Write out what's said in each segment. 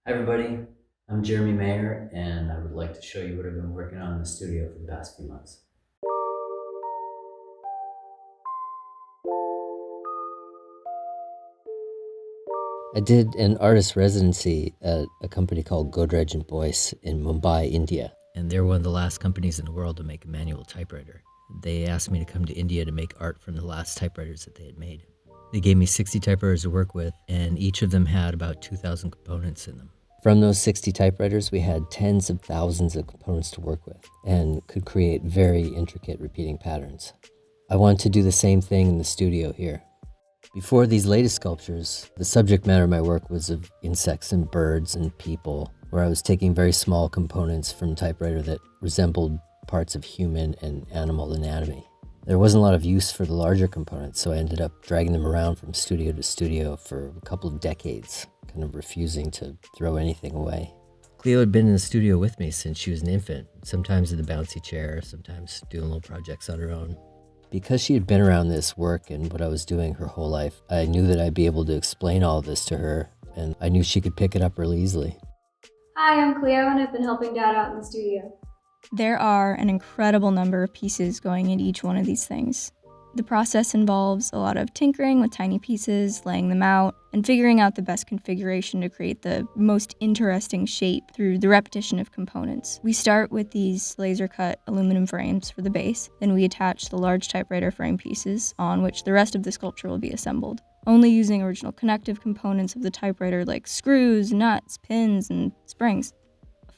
Hi everybody, I'm Jeremy Mayer and I would like to show you what I've been working on in the studio for the past few months. I did an artist residency at a company called Godrej and Boyce in Mumbai, India. And they're one of the last companies in the world to make a manual typewriter. They asked me to come to India to make art from the last typewriters that they had made. They gave me 60 typewriters to work with, and each of them had about 2,000 components in them. From those 60 typewriters, we had tens of thousands of components to work with and could create very intricate repeating patterns. I want to do the same thing in the studio here. Before these latest sculptures, the subject matter of my work was of insects and birds and people, where I was taking very small components from typewriter that resembled parts of human and animal anatomy. There wasn't a lot of use for the larger components, so I ended up dragging them around from studio to studio for a couple of decades, kind of refusing to throw anything away. Cleo had been in the studio with me since she was an infant, sometimes in the bouncy chair, sometimes doing little projects on her own. Because she had been around this work and what I was doing her whole life, I knew that I'd be able to explain all of this to her, and I knew she could pick it up really easily. Hi, I'm Cleo and I've been helping Dad out in the studio. There are an incredible number of pieces going into each one of these things. The process involves a lot of tinkering with tiny pieces, laying them out, and figuring out the best configuration to create the most interesting shape through the repetition of components. We start with these laser-cut aluminum frames for the base, then we attach the large typewriter frame pieces on which the rest of the sculpture will be assembled, only using original connective components of the typewriter like screws, nuts, pins, and springs.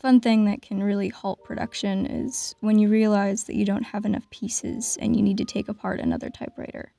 Fun thing that can really halt production is when you realize that you don't have enough pieces and you need to take apart another typewriter.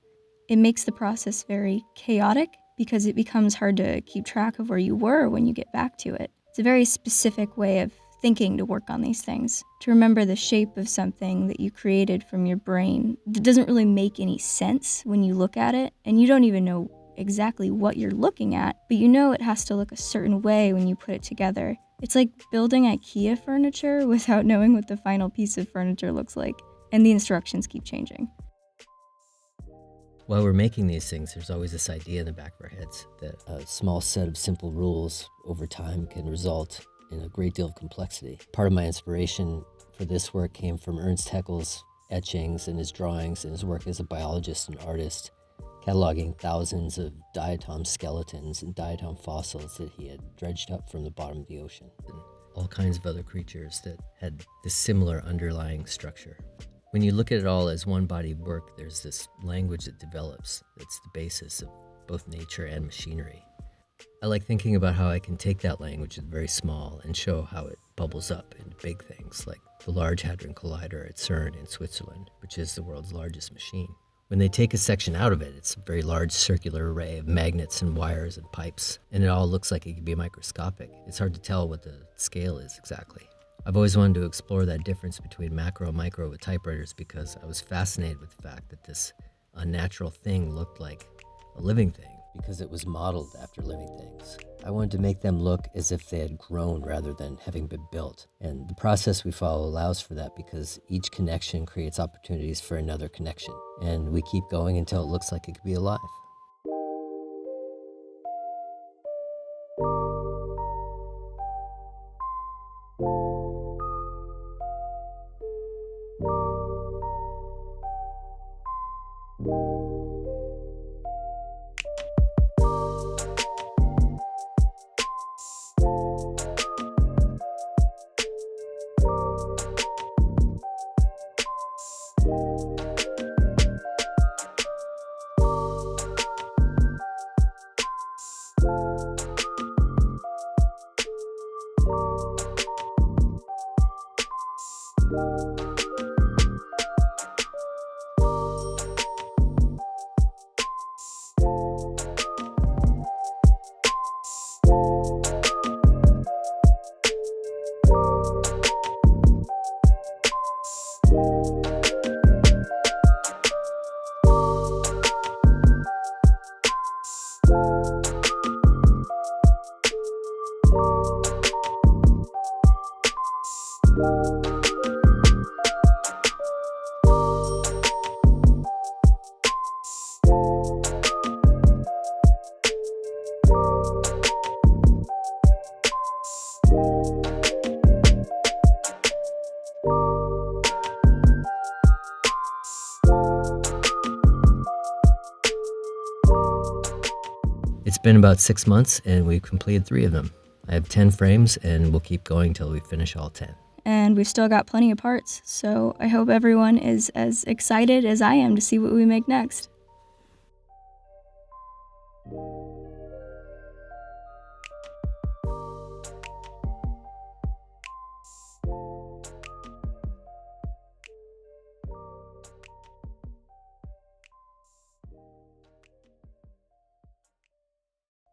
It makes the process very chaotic because it becomes hard to keep track of where you were when you get back to it. It's a very specific way of thinking to work on these things, to remember the shape of something that you created from your brain that doesn't really make any sense when you look at it, and you don't even know exactly what you're looking at, but you know it has to look a certain way when you put it together. It's like building IKEA furniture without knowing what the final piece of furniture looks like, and the instructions keep changing. While we're making these things, there's always this idea in the back of our heads that a small set of simple rules over time can result in a great deal of complexity. Part of my inspiration for this work came from Ernst Haeckel's etchings and his drawings and his work as a biologist and artist, cataloging thousands of diatom skeletons and diatom fossils that he had dredged up from the bottom of the ocean, and all kinds of other creatures that had this similar underlying structure. When you look at it all as one body of work, there's this language that develops that's the basis of both nature and machinery. I like thinking about how I can take that language that's very small and show how it bubbles up into big things like the Large Hadron Collider at CERN in Switzerland, which is the world's largest machine. When they take a section out of it, it's a very large circular array of magnets and wires and pipes, and it all looks like it could be microscopic. It's hard to tell what the scale is exactly. I've always wanted to explore that difference between macro and micro with typewriters because I was fascinated with the fact that this unnatural thing looked like a living thing because it was modeled after living things. I wanted to make them look as if they had grown rather than having been built. And the process we follow allows for that because each connection creates opportunities for another connection. And we keep going until it looks like it could be alive. It's been about 6 months, and we've completed 3 of them. I have 10 frames, and we'll keep going till we finish all 10. And we've still got plenty of parts, so I hope everyone is as excited as I am to see what we make next.